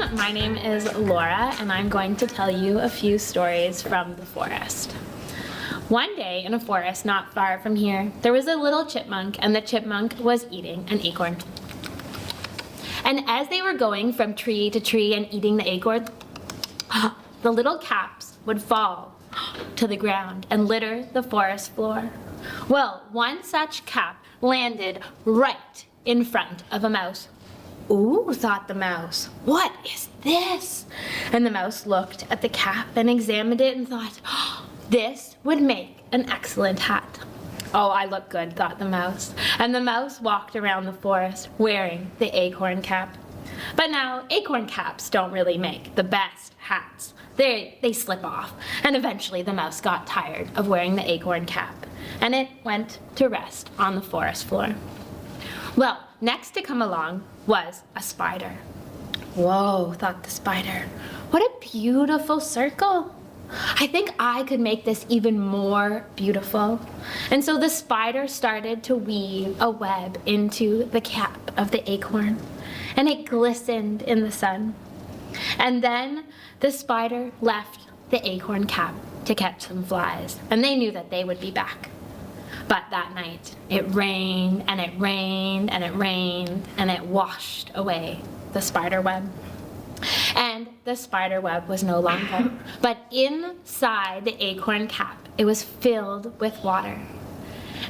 everyone, my name is Laura and I'm going to tell you a few stories from the forest. One day in a forest not far from here, there was a little chipmunk and the chipmunk was eating an acorn. And as they were going from tree to tree and eating the acorn, the little caps would fall to the ground and litter the forest floor. Well, one such cap landed right in front of a mouse. Ooh, thought the mouse, what is this? And the mouse looked at the cap and examined it and thought, this would make an excellent hat. Oh, I look good, thought the mouse. And the mouse walked around the forest wearing the acorn cap. But now, acorn caps don't really make the best hats. They slip off. And eventually the mouse got tired of wearing the acorn cap. And it went to rest on the forest floor. Well, next to come along was a spider. Whoa, thought the spider. What a beautiful circle. I think I could make this even more beautiful. And so the spider started to weave a web into the cap of the acorn, and it glistened in the sun. And then the spider left the acorn cap to catch some flies, and they knew that they would be back. But that night, it rained, and it rained, and it rained, and it washed away the spider web. And the spider web was no longer, but inside the acorn cap, it was filled with water.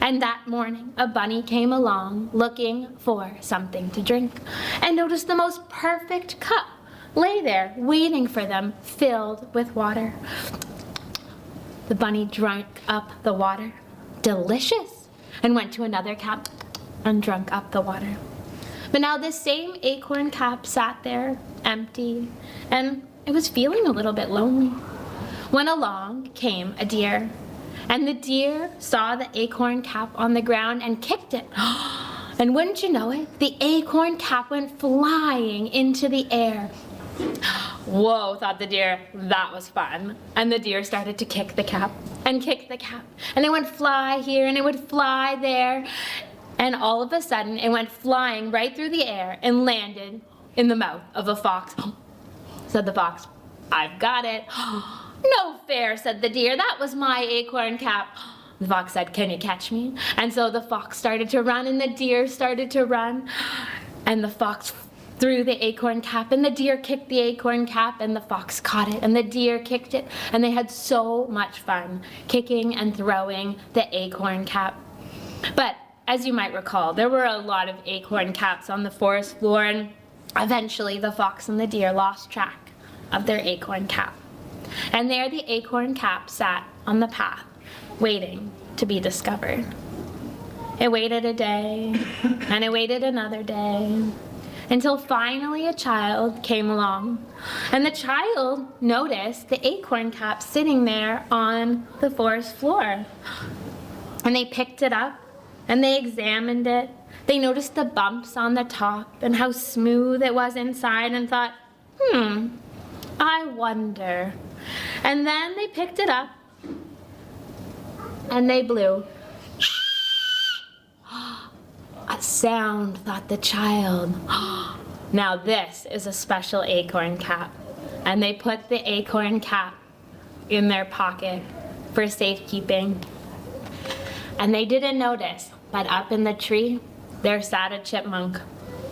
And that morning, a bunny came along looking for something to drink and noticed the most perfect cup lay there waiting for them, filled with water. The bunny drank up the water, delicious, and went to another cap and drank up the water. But now this same acorn cap sat there, empty, and it was feeling a little bit lonely. When along came a deer, and the deer saw the acorn cap on the ground and kicked it. And wouldn't you know it, the acorn cap went flying into the air. Whoa, thought the deer, that was fun. And the deer started to kick the cap and kick the cap. And it would fly here and it would fly there. And all of a sudden, it went flying right through the air and landed in the mouth of a fox. Said the fox, I've got it. No fair, said the deer, that was my acorn cap. The fox said, can you catch me? And so the fox started to run and the deer started to run. And the fox threw the acorn cap and the deer kicked the acorn cap and the fox caught it and the deer kicked it. And they had so much fun kicking and throwing the acorn cap. But as you might recall, there were a lot of acorn caps on the forest floor, and eventually the fox and the deer lost track of their acorn cap. And there the acorn cap sat on the path, waiting to be discovered. It waited a day, and it waited another day, until finally a child came along. And the child noticed the acorn cap sitting there on the forest floor. And they picked it up, and they examined it. They noticed the bumps on the top and how smooth it was inside and thought, I wonder. And then they picked it up and they blew. A sound, thought the child. Now this is a special acorn cap. And they put the acorn cap in their pocket for safekeeping. And they didn't notice, but up in the tree, there sat a chipmunk,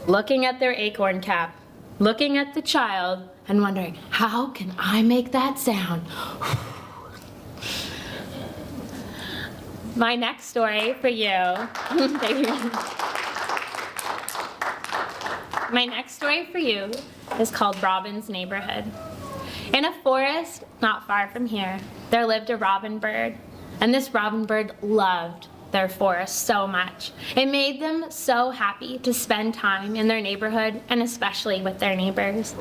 looking at their acorn cap, looking at the child, and wondering, how can I make that sound? My next story for you, my next story for you is called Robin's Neighborhood. In a forest not far from here, there lived a robin bird. And this robin bird loved their forest so much. It made them so happy to spend time in their neighborhood and especially with their neighbors.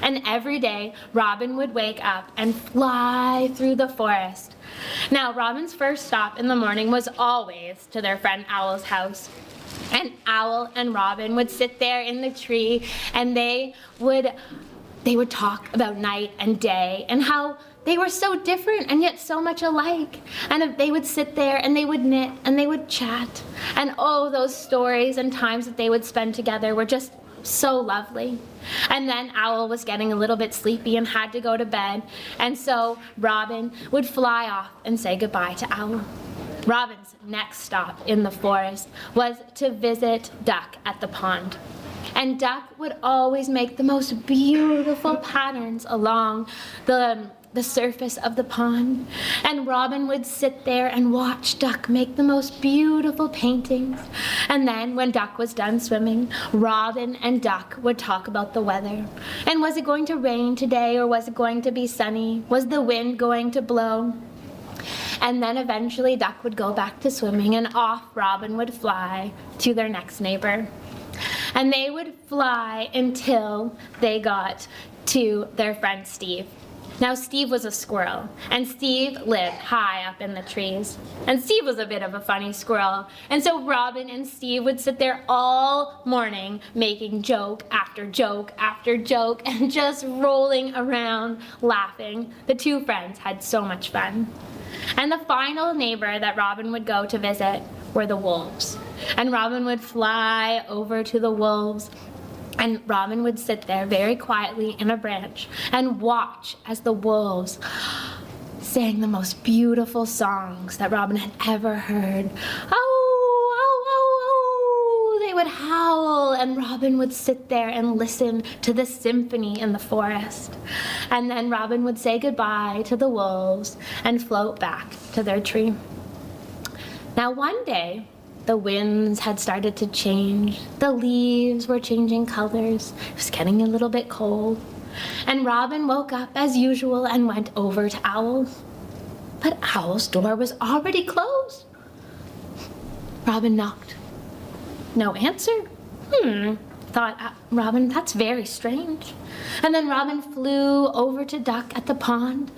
And every day, Robin would wake up and fly through the forest. Now, Robin's first stop in the morning was always to their friend Owl's house. And Owl and Robin would sit there in the tree and they would talk about night and day and how they were so different and yet so much alike. And they would sit there and they would knit and they would chat. And oh, those stories and times that they would spend together were just so lovely. And then Owl was getting a little bit sleepy and had to go to bed, and so Robin would fly off and say goodbye to Owl. Robin's next stop in the forest was to visit Duck at the pond. And Duck would always make the most beautiful patterns along the surface of the pond. And Robin would sit there and watch Duck make the most beautiful paintings. And then when Duck was done swimming, Robin and Duck would talk about the weather. And was it going to rain today, or was it going to be sunny? Was the wind going to blow? And then eventually Duck would go back to swimming, and off Robin would fly to their next neighbor. And they would fly until they got to their friend Steve. Now Steve was a squirrel, and Steve lived high up in the trees. And Steve was a bit of a funny squirrel, and so Robin and Steve would sit there all morning making joke after joke after joke and just rolling around laughing. The two friends had so much fun. And the final neighbor that Robin would go to visit were the wolves. And Robin would fly over to the wolves, and Robin would sit there very quietly in a branch and watch as the wolves sang the most beautiful songs that Robin had ever heard. Oh, oh, oh, oh! They would howl, and Robin would sit there and listen to the symphony in the forest. And then Robin would say goodbye to the wolves and float back to their tree. Now one day, the winds had started to change. The leaves were changing colors. It was getting a little bit cold. And Robin woke up as usual and went over to Owl's. But Owl's door was already closed. Robin knocked. No answer. Thought Robin, that's very strange. And then Robin flew over to Duck at the pond.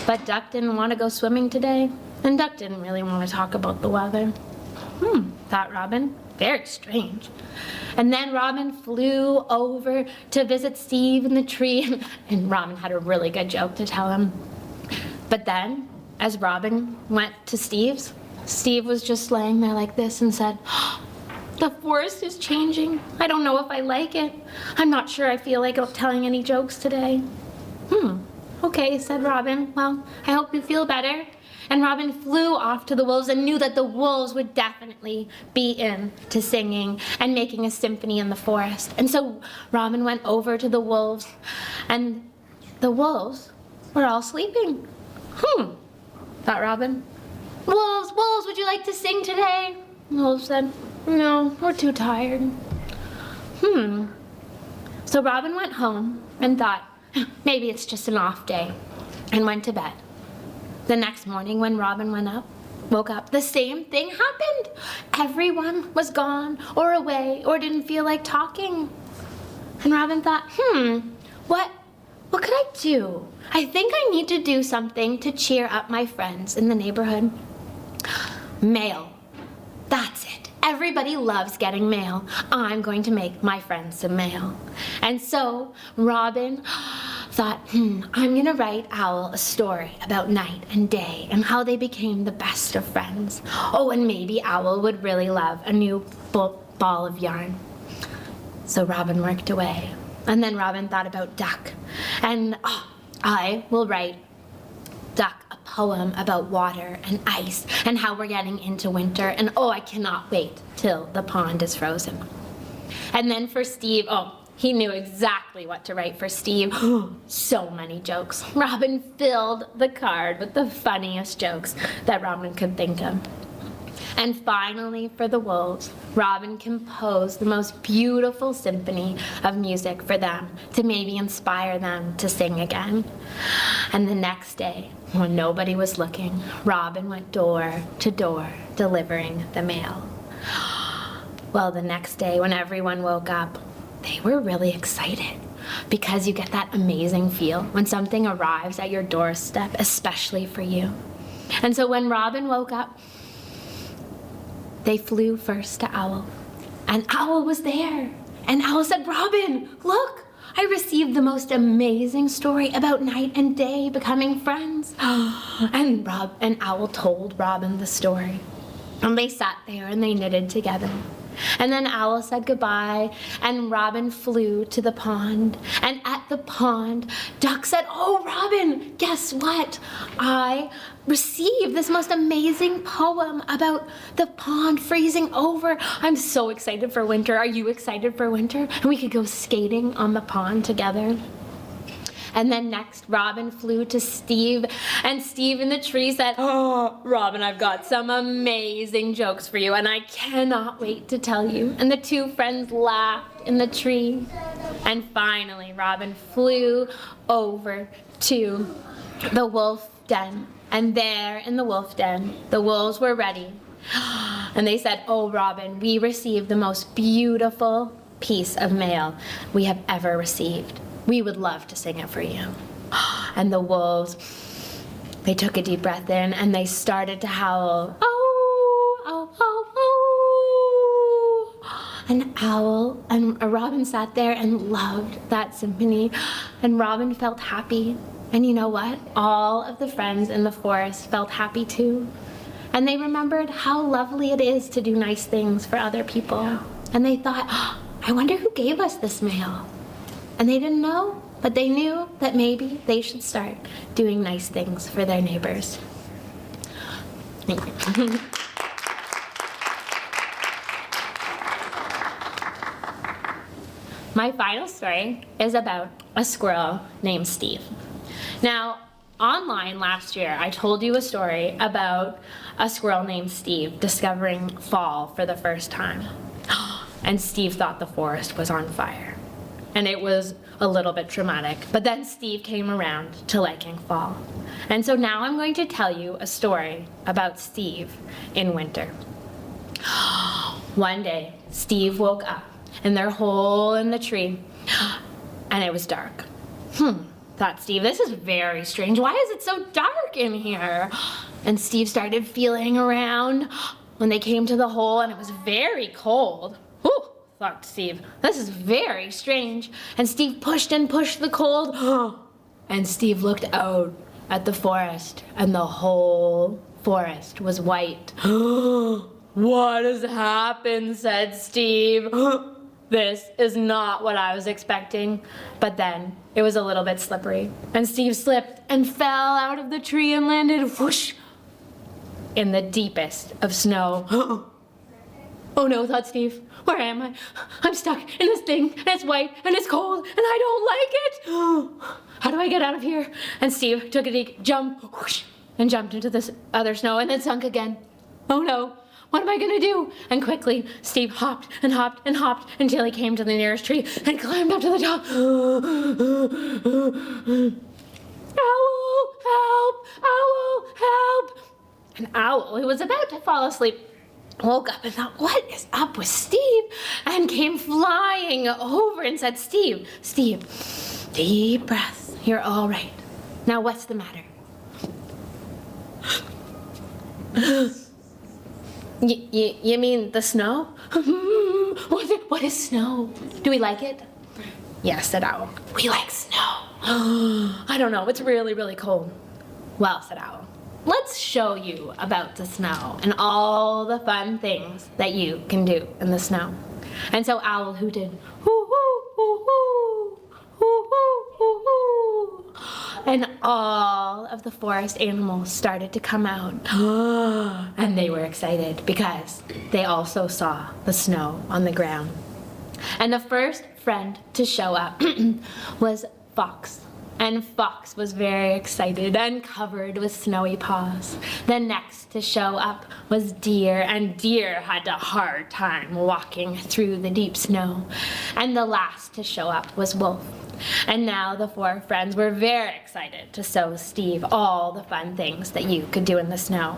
But Duck didn't want to go swimming today, and Duck didn't really want to talk about the weather. Thought Robin, very strange. And then Robin flew over to visit Steve in the tree, and Robin had a really good joke to tell him. But then, as Robin went to Steve's, Steve was just laying there like this and said, "The forest is changing. I don't know if I like it. I'm not sure I feel like telling any jokes today." Okay, said Robin. Well, I hope you feel better. And Robin flew off to the wolves and knew that the wolves would definitely be into singing and making a symphony in the forest. And so Robin went over to the wolves, and the wolves were all sleeping. Thought Robin. "Wolves, wolves, would you like to sing today?" The wolves said, "No, we're too tired." So Robin went home and thought, maybe it's just an off day, and went to bed. The next morning when Robin woke up, the same thing happened. Everyone was gone or away or didn't feel like talking. And Robin thought, what could I do? I think I need to do something to cheer up my friends in the neighborhood. Mail. That's it. Everybody loves getting mail. I'm going to make my friends some mail. And so Robin thought, I'm gonna write Owl a story about night and day and how they became the best of friends. Oh, and maybe Owl would really love a new ball of yarn. So Robin worked away. And then Robin thought about Duck. And I will write Duck a poem about water and ice and how we're getting into winter. And I cannot wait till the pond is frozen. And then for Steve, he knew exactly what to write for Steve. So many jokes. Robin filled the card with the funniest jokes that Robin could think of. And finally, for the wolves, Robin composed the most beautiful symphony of music for them to maybe inspire them to sing again. And the next day, when nobody was looking, Robin went door to door delivering the mail. Well, the next day, when everyone woke up, they were really excited because you get that amazing feel when something arrives at your doorstep, especially for you. And so when Robin woke up, they flew first to Owl, and Owl was there. And Owl said, "Robin, look, I received the most amazing story about night and day becoming friends." And Owl told Robin the story. And they sat there and they knitted together. And then Owl said goodbye, and Robin flew to the pond. And at the pond, Duck said, "Oh, Robin, guess what? I received this most amazing poem about the pond freezing over. I'm so excited for winter. Are you excited for winter? And we could go skating on the pond together." And then next, Robin flew to Steve, and Steve in the tree said, "Oh, Robin, I've got some amazing jokes for you, and I cannot wait to tell you." And the two friends laughed in the tree. And finally, Robin flew over to the wolf den. And there in the wolf den, the wolves were ready. And they said, "Oh, Robin, we received the most beautiful piece of mail we have ever received. We would love to sing it for you." And the wolves, they took a deep breath in and they started to howl. "Oh, oh, oh, oh." And Owl and Robin sat there and loved that symphony. And Robin felt happy. And you know what? All of the friends in the forest felt happy too. And they remembered how lovely it is to do nice things for other people. And they thought, "I wonder who gave us this mail." And they didn't know, but they knew that maybe they should start doing nice things for their neighbors. Thank you. My final story is about a squirrel named Steve. Now, online last year, I told you a story about a squirrel named Steve discovering fall for the first time. And Steve thought the forest was on fire. And it was a little bit traumatic. But then Steve came around to liking fall. And so now I'm going to tell you a story about Steve in winter. One day, Steve woke up in their hole in the tree, and it was dark. Thought Steve, "This is very strange. Why is it so dark in here?" And Steve started feeling around when they came to the hole, and it was very cold. Thought Steve, "This is very strange." And Steve pushed and pushed the cold. And Steve looked out at the forest, and the whole forest was white. "What has happened?" said Steve. "This is not what I was expecting." But then it was a little bit slippery, and Steve slipped and fell out of the tree and landed whoosh in the deepest of snow. "Oh no," thought Steve. "Where am I? I'm stuck in this thing, and it's white, and it's cold, and I don't like it. How do I get out of here?" And Steve took a deep jump, whoosh, and jumped into this other snow, and then sunk again. "Oh no, what am I gonna do?" And quickly, Steve hopped and hopped and hopped until he came to the nearest tree and climbed up to the top. "Owl, help! Owl, help!" And Owl, who was about to fall asleep, woke up and thought, "What is up with Steve?" And came flying over and said, "Steve, Steve, deep breath. You're all right. Now what's the matter?" You mean the snow?" What is snow? Do we like it?" "Yes," said Owl. "We like snow." "I don't know. It's really, really cold." "Well," said Owl, "let's show you about the snow and all the fun things that you can do in the snow." And so Owl hooted, "Hoo hoo hoo hoo, hoo hoo hoo hoo," and all of the forest animals started to come out. And they were excited because they also saw the snow on the ground. And the first friend to show up was Fox. And Fox was very excited and covered with snowy paws. The next to show up was Deer, and Deer had a hard time walking through the deep snow. And the last to show up was Wolf. And now the four friends were very excited to show Steve all the fun things that you could do in the snow.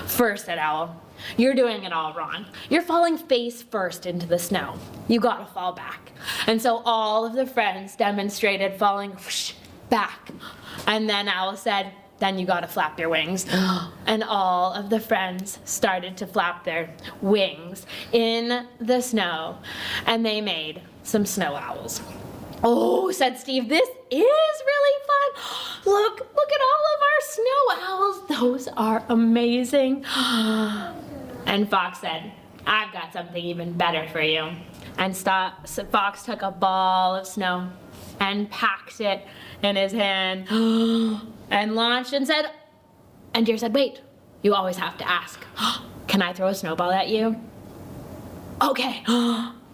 "First," said Owl, "you're doing it all wrong. You're falling face first into the snow. You gotta fall back." And so all of the friends demonstrated falling whoosh, back. And then Owl said, "Then you gotta flap your wings." And all of the friends started to flap their wings in the snow, and they made some snow owls. "Oh," said Steve, "this is really fun. Look at all of our snow owls. Those are amazing." And Fox said, I've got something even better for you. And Fox took a ball of snow and packed it in his hand and launched and said, and Deer said, wait, you always have to ask, can I throw a snowball at you? Okay.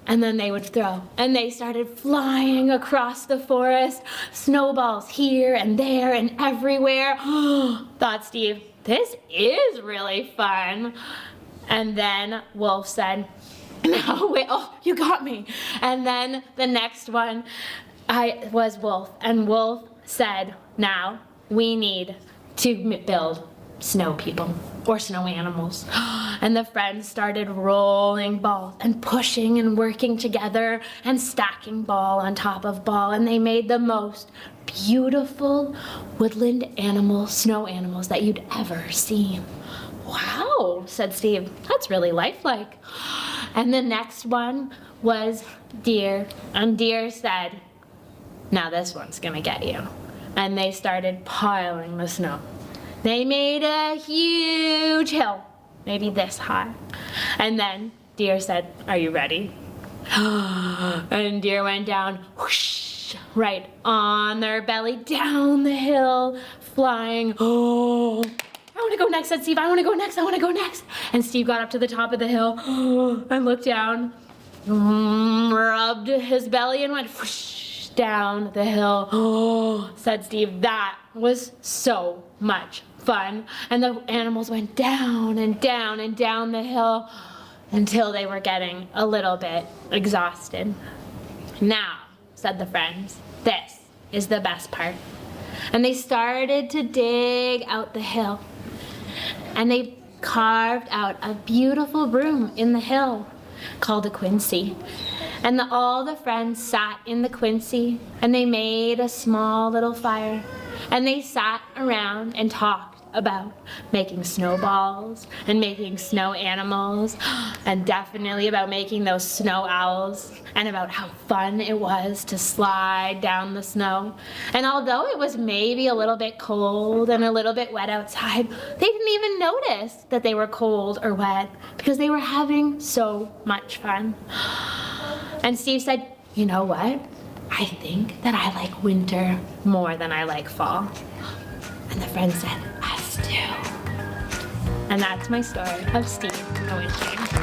And then they would throw, and they started flying across the forest, snowballs here and there and everywhere. Thought Steve, this is really fun. And then Wolf said, no, wait, oh, you got me. And then the next one was Wolf, and Wolf said, now we need to build snow people or snow animals. And the friends started rolling balls and pushing and working together and stacking ball on top of ball, and they made the most beautiful woodland snow animals that you'd ever seen. Wow, said Steve, that's really lifelike. And the next one was Deer, and Deer said, now this one's gonna get you. And they started piling the snow. They made a huge hill, maybe this high. And then Deer said, are you ready? And Deer went down, whoosh, right on their belly, down the hill, flying. Oh, I want to go next, said Steve. I want to go next, I want to go next. And Steve got up to the top of the hill and looked down, rubbed his belly and went whoosh down the hill. Oh, said Steve, that was so much fun. And the animals went down and down and down the hill until they were getting a little bit exhausted. Now, said the friends, this is the best part. And they started to dig out the hill. And they carved out a beautiful room in the hill called a quincy. And all the friends sat in the quincy, and they made a small little fire. And they sat around and talked about making snowballs and making snow animals, and definitely about making those snow owls, and about how fun it was to slide down the snow. And although it was maybe a little bit cold and a little bit wet outside, they didn't even notice that they were cold or wet because they were having so much fun. And Steve said, you know what? I think that I like winter more than I like fall. And the friend said, us too. And that's my story of Steve and the winter.